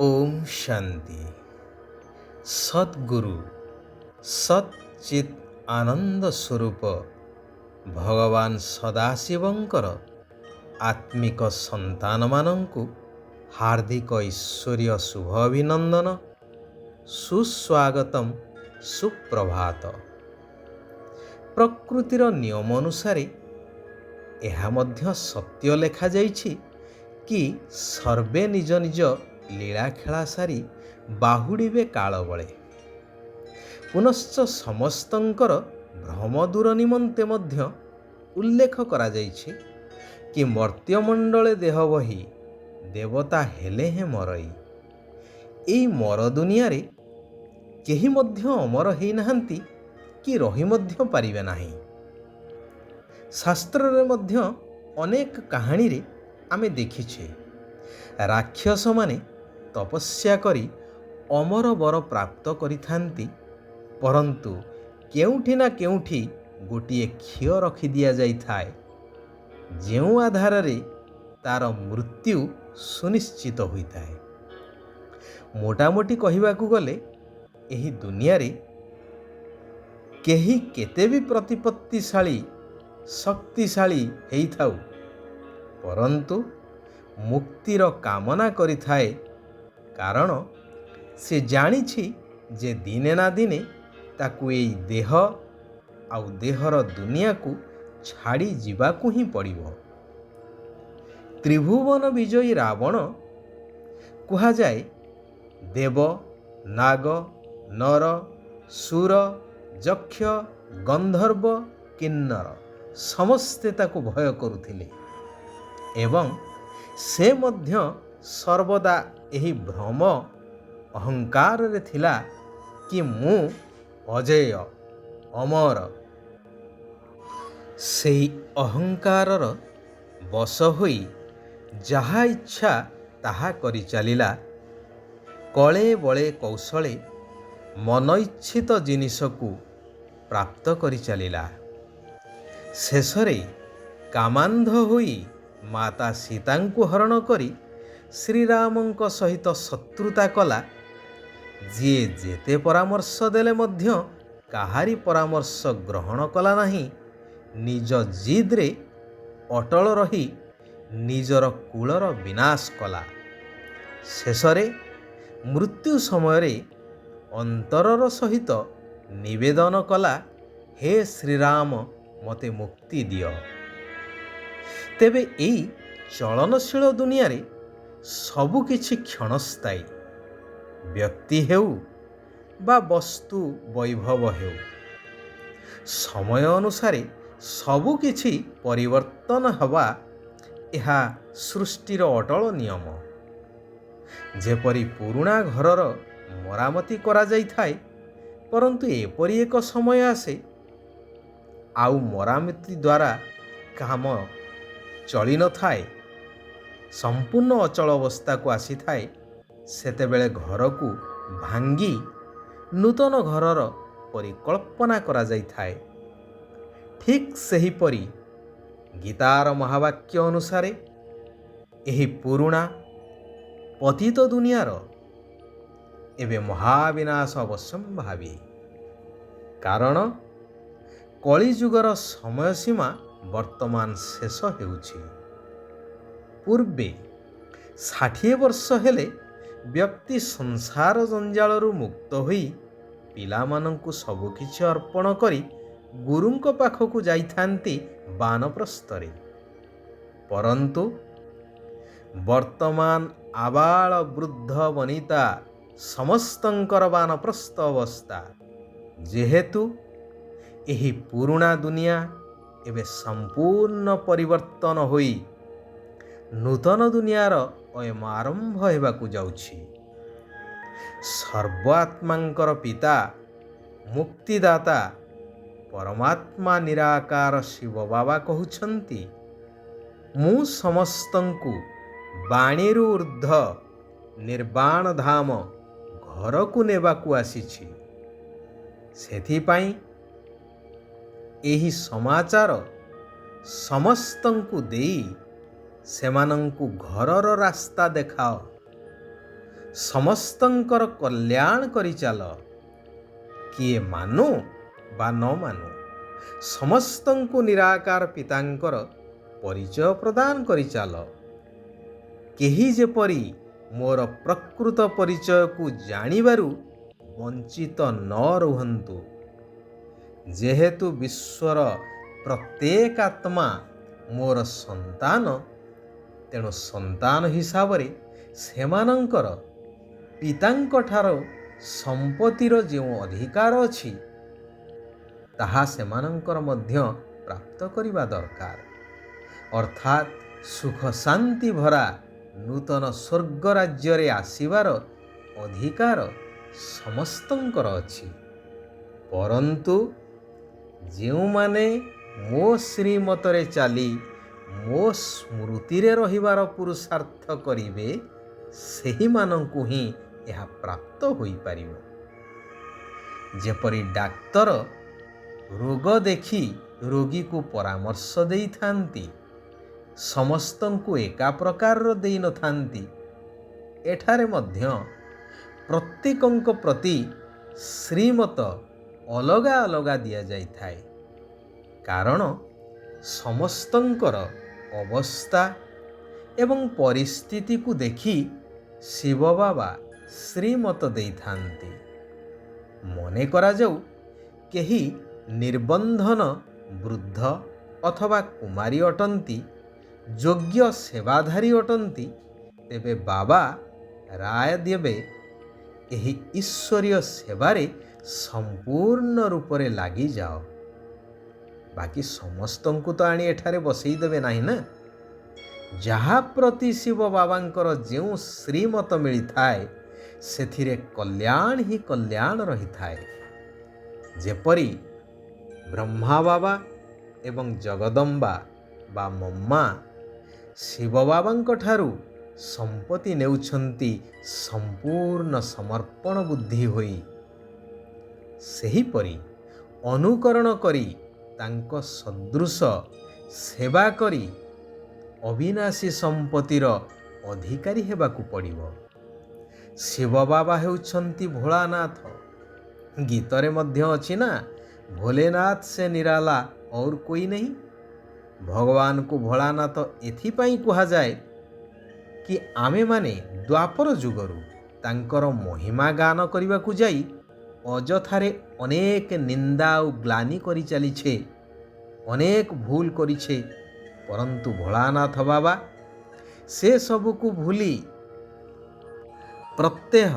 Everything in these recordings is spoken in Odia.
ओम शांति। सद्गुरु सच्चित आनंद स्वरूप भगवान सदाशिवंकर आत्मिक संतान मानंकु हार्दिक ईश्वरीय शुभ अभिनंदन, सुस्वागतम, सुप्रभात। प्रकृतिर नियम अनुसारे यह मध्य सत्य लेखा जाइछि कि सर्वे निज निज लीला खेला सारी बाहुड़े काल बळे। पुनश्च समस्तंकर भ्रम दूर निमंते मध्य उल्लेख करा जाइछि कि मर्त्यमंडले देह बही देवता हेले हे मरई। एई मर दुनिया रे केही मध्य अमर हेई नाहंती कि रही मध्य पारिबे नाही। शास्त्र रे मध्य अनेक कहानी रे आमे देखिछे राक्षस माने तपस्या करी अमर बर प्राप्त करिथांती, परंतु केउठी ना केउठी गोटिए क्षीय रखी दिया जाई थाए, जेउ आधार रे तार मृत्यु सुनिश्चित होइताए। मोटामोटी कहिबाकू गले एही दुनिया रे केही केते भी प्रतिपत्तिशाली शक्तिशाली हेई थाउ, परंतु मुक्तिर कामना करि थाए, कारण से जानिछि जे दिने ना दिने ताकू एई देह आउ देहर दुनिया को छाड़ी जीवाकू ही पड़िबो। त्रिभुवन विजयी रावण कुहा जाए देव, नाग, नर, सुर, यक्ष, गंधर्व, किन्नर समस्ते ताकू भय करुथिले एवं से मध्य सर्वदा एही भ्रम अहंकार रे थिला कि मु अजेय अमर। सेही अहंकारर बश होई जहा इच्छा ताहा करि चलिला, कले बळे कौशले मन इच्छित जिनिसकू प्राप्त करि चलिला। शेषरे कामांध होई माता सीतांकु हरण करी श्रीरामंक सहित शत्रुता कला। जिए जेते परामर्श देले मध्य काहारी परामर्श ग्रहण कला नहीं, निज जिद्रे अटल रही निजर कूलर विनाश कला। शेषरे मृत्यु समय अंतरर सहित निवेदन कला, हे श्रीराम मते मुक्ति दियो। तेबे एई चलनशील दुनिया रे सबु किछि क्षणस्थायी, व्यक्ति हेउ बा वस्तु वैभव हेउ, समय अनुसारे सबु किछि परिवर्तन हवा एहा सृष्टिर अटल नियम। जेपरि पुराणा घरर मरामती करा जाई थाए, परंतु एपरि एक समय आसे आउ मरामती द्वारा काम चली न थाए, संपूर्ण अचल अवस्था को आसी थाए, सेतेबेले घर को भांगी नूतन घरर परिकल्पना करा जाई थाए। ठीक सही परी गीतार महावाक्य अनुसारे एही पुराणा पतित दुनियार एबे महाविनाश अवश्यंभावी, कारण कलिजुगर समय सीमा वर्तमान शेष हेउछि। पूर्वे 60 वर्ष हेले व्यक्ति संसार जंजालरू मुक्त होई पिलामानंकु सबु किछि अर्पण करी गुरुंक पाखकु जाइथांती बानप्रस्थरे, परंतु वर्तमान आबाल वृद्ध वनिता समस्तंकर बानप्रस्थ अवस्था। जेहेतु एही पुराणा दुनिया एबे संपूर्ण परिवर्तन होई नूतन दुनियार अयम आरंभ हेबाकू जाउछि। सर्वात्मांकर पिता मुक्तिदाता परमात्मा निराकार शिव बाबा कहउछंती, मु समस्तंकु बाणीरु ऊर्ध्व निर्वाण धाम घरकू नेबाकू आसीछि। सेथिपाई एही समाचार समस्तंकु देई सेमानंकु घरर रास्ता देखाओ। ସମସ୍ତଙ୍କର କଲ୍ୟାଣ କରିଚାଲ। କିଏ ମାନୁ ବା ନ ମାନୁ, ସମସ୍ତଙ୍କୁ ନିରାକାର ପିତାଙ୍କର ପରିଚୟ ପ୍ରଦାନ କରିଚାଲ। କେହି ଯେପରି ମୋର ପ୍ରକୃତ ପରିଚୟକୁ ଜାଣିବାରୁ ବଞ୍ଚିତ ନ ରୁହନ୍ତୁ। ଯେହେତୁ ବିଶ୍ୱର ପ୍ରତ୍ୟେକ ଆତ୍ମା ମୋର ସନ୍ତାନ, ତେଣୁ ସନ୍ତାନ ହିସାବରେ ସେମାନଙ୍କର ପିତାଙ୍କଠାରୁ ସମ୍ପତ୍ତିର ଯେଉଁ ଅଧିକାର ଅଛି, ତାହା ସେମାନଙ୍କର ମଧ୍ୟ ପ୍ରାପ୍ତ କରିବା ଦରକାର। ଅର୍ଥାତ୍ ସୁଖ ଶାନ୍ତି ଭରା ନୂତନ ସ୍ୱର୍ଗ ରାଜ୍ୟରେ ଆସିବାର ଅଧିକାର ସମସ୍ତଙ୍କର ଅଛି। ପରନ୍ତୁ ଯେଉଁମାନେ ମୋ ଶ୍ରୀମତରେ ଚାଲି ମୋ ସ୍ମୃତିରେ ରହିବାର ପୁରୁଷାର୍ଥ କରିବେ, ସେହିମାନଙ୍କୁ ହିଁ ଏହା ପ୍ରାପ୍ତ ହୋଇପାରିବ। ଯେପରି ଡାକ୍ତର ରୋଗ ଦେଖି ରୋଗୀକୁ ପରାମର୍ଶ ଦେଇଥାନ୍ତି, ସମସ୍ତଙ୍କୁ ଏକା ପ୍ରକାରର ଦେଇନଥାନ୍ତି, ଏଠାରେ ମଧ୍ୟ ପ୍ରତ୍ୟେକଙ୍କ ପ୍ରତି ଶ୍ରୀମତ ଅଲଗା ଅଲଗା ଦିଆଯାଇଥାଏ। କାରଣ ସମସ୍ତଙ୍କର ଅବସ୍ଥା ଏବଂ ପରିସ୍ଥିତିକୁ ଦେଖି ଶିବ ବାବା ଶ୍ରୀମତ ଦେଇଥାନ୍ତି। ମନେ କରାଯାଉ କେହି ନିର୍ବନ୍ଧନ ବୃଦ୍ଧ ଅଥବା କୁମାରୀ ଅଟନ୍ତି, ଯୋଗ୍ୟ ସେବାଧାରୀ ଅଟନ୍ତି, ତେବେ ବାବା ରାୟ ଦେବେ ଏହି ଈଶ୍ୱରୀୟ ସେବାରେ ସମ୍ପୂର୍ଣ୍ଣ ରୂପରେ ଲାଗିଯାଅ। ବାକି ସମସ୍ତଙ୍କୁ ତ ଆଣି ଏଠାରେ ବସେଇ ଦେବେ ନାହିଁ ନା। ଯାହା ପ୍ରତି ଶିବ ବାବାଙ୍କର ଯେଉଁ ଶ୍ରୀମତ ମିଳିଥାଏ, ସେଥିରେ କଲ୍ୟାଣ ହିଁ କଲ୍ୟାଣ ରହିଥାଏ। ଯେପରି ବ୍ରହ୍ମା ବାବା ଏବଂ ଜଗଦମ୍ବା ବା ମମ୍ମା ଶିବ ବାବାଙ୍କ ଠାରୁ ସମ୍ପତ୍ତି ନେଉଛନ୍ତି ସମ୍ପୂର୍ଣ୍ଣ ସମର୍ପଣ ବୁଦ୍ଧି ହୋଇ, ସେହିପରି ଅନୁକରଣ କରି ତାଙ୍କ ସଦୃଶ ସେବା କରି ଅବିନାଶୀ ସମ୍ପତ୍ତିର ଅଧିକାରୀ ହେବାକୁ ପଡ଼ିବ। ଶିବ ବାବା ହେଉଛନ୍ତି ଭୋଳାନାଥ। ଗୀତରେ ମଧ୍ୟ ଅଛି ନା, ଭୋଲେନାଥ ସେ ନିରାଲା ଔର କୋଇ ନାହିଁ। ଭଗବାନଙ୍କୁ ଭୋଳାନାଥ ଏଥିପାଇଁ କୁହାଯାଏ କି ଆମେମାନେ ଦ୍ୱାପର ଯୁଗରୁ ତାଙ୍କର ମହିମା ଗାନ କରିବାକୁ ଯାଇ ଅଯଥାରେ ଅନେକ ନିନ୍ଦା ଆଉ ଗ୍ଲାନି କରି ଚାଲିଛେ, ଅନେକ ଭୁଲ କରିଛେ। ପରନ୍ତୁ ଭୋଳାନାଥ ବାବା ସେ ସବୁକୁ ଭୁଲି ପ୍ରତ୍ୟହ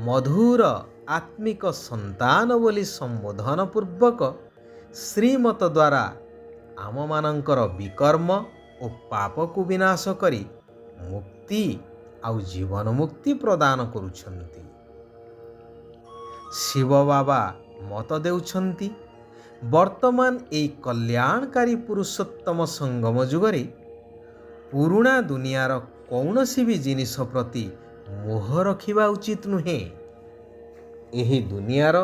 ମଧୁର ଆତ୍ମିକ ସନ୍ତାନ ବୋଲି ସମ୍ବୋଧନ ପୂର୍ବକ ଶ୍ରୀମତ ଦ୍ୱାରା ଆମମାନଙ୍କର ବିକର୍ମ ଓ ପାପକୁ ବିନାଶ କରି ମୁକ୍ତି ଆଉ ଜୀବନ ମୁକ୍ତି ପ୍ରଦାନ କରୁଛନ୍ତି। ଶିବ ବାବା ମତ ଦେଉଛନ୍ତି, ବର୍ତ୍ତମାନ ଏହି କଲ୍ୟାଣକାରୀ ପୁରୁଷୋତ୍ତମ ସଙ୍ଗମ ଯୁଗରେ ପୁରୁଣା ଦୁନିଆର କୌଣସି ବି ଜିନିଷ ପ୍ରତି ମୋହ ରଖିବା ଉଚିତ ନୁହେଁ। ଏହି ଦୁନିଆର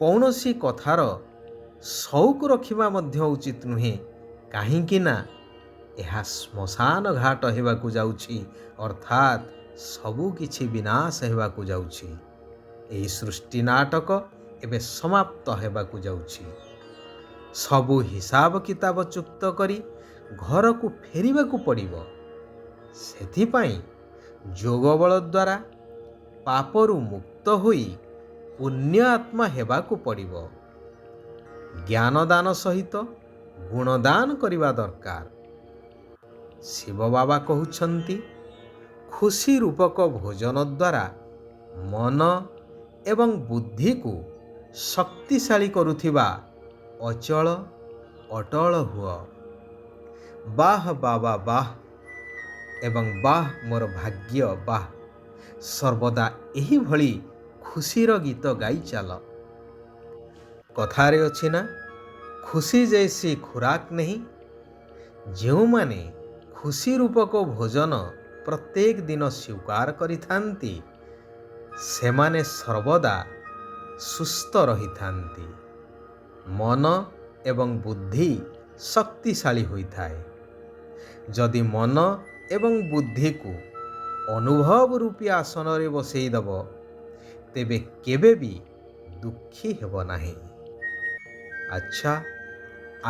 କୌଣସି କଥାର ସଉକ ରଖିବା ମଧ୍ୟ ଉଚିତ ନୁହେଁ। କାହିଁକି ନା ଏହା ଶ୍ମଶାନ ଘାଟ ହେବାକୁ ଯାଉଛି, ଅର୍ଥାତ୍ ସବୁ କିଛି ବିନାଶ ହେବାକୁ ଯାଉଛି। ଏହି ସୃଷ୍ଟି ନାଟକ ଏବେ ସମାପ୍ତ ହେବାକୁ ଯାଉଛି। ସବୁ ହିସାବ କିତାବ ଚୁକ୍ତ କରି ଘରକୁ ଫେରିବାକୁ ପଡ଼ିବ। ସେଥିପାଇଁ ଯୋଗ ବଳ ଦ୍ୱାରା ପାପରୁ ମୁକ୍ତ ହୋଇ ପୁଣ୍ୟ ଆତ୍ମା ହେବାକୁ ପଡ଼ିବ। ଜ୍ଞାନଦାନ ସହିତ ଗୁଣଦାନ କରିବା ଦରକାର। ଶିବ ବାବା କହୁଛନ୍ତି, ଖୁସି ରୂପକ ଭୋଜନ ଦ୍ୱାରା ମନ ଏବଂ ବୁଦ୍ଧିକୁ ଶକ୍ତିଶାଳୀ କରୁଥିବା ଅଚଳ ଅଟଳ ହୁଅ। ବାଃ ବାବା ବାଃ ଏବଂ ବାଃ ମୋର ଭାଗ୍ୟ ବାଃ। ସର୍ବଦା ଏହିଭଳି ଖୁସିର ଗୀତ ଗାଇ ଚାଲ। କଥାରେ ଅଛି ନା, ଖୁସି ଜୈସି ଖୁରାକ ନାହିଁ। ଯେଉଁମାନେ ଖୁସି ରୂପକ ଭୋଜନ ପ୍ରତ୍ୟେକ ଦିନ ସ୍ୱୀକାର କରିଥାନ୍ତି, ସେମାନେ ସର୍ବଦା ସୁସ୍ଥ ରହିଥାନ୍ତି। ମନ ଏବଂ ବୁଦ୍ଧି ଶକ୍ତିଶାଳୀ ହୋଇଥାଏ। ଯଦି ମନ ଏବଂ ବୁଦ୍ଧିକୁ ଅନୁଭବ ରୂପୀ ଆସନରେ ବସେଇଦେବ, ତେବେ କେବେ ବି ଦୁଃଖୀ ହେବ ନାହିଁ। ଆଚ୍ଛା,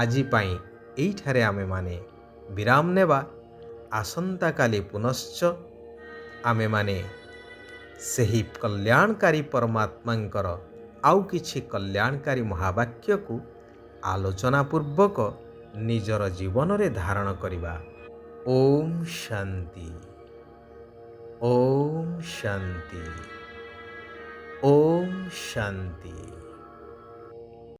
ଆଜି ପାଇଁ ଏଇଠାରେ ଆମେମାନେ ବିରାମ ନେବା। ଆସନ୍ତାକାଲି ପୁନଶ୍ଚ ଆମେମାନେ ସେହି କଲ୍ୟାଣକାରୀ ପରମାତ୍ମାଙ୍କର ଆଉ କିଛି କଲ୍ୟାଣକାରୀ ମହାବାକ୍ୟକୁ ଆଲୋଚନା ପୂର୍ବକ ନିଜର ଜୀବନରେ ଧାରଣ କରିବା। ଓମ୍ ଶାନ୍ତି, ଓମ୍ ଶାନ୍ତି, ଓମ୍ ଶାନ୍ତି।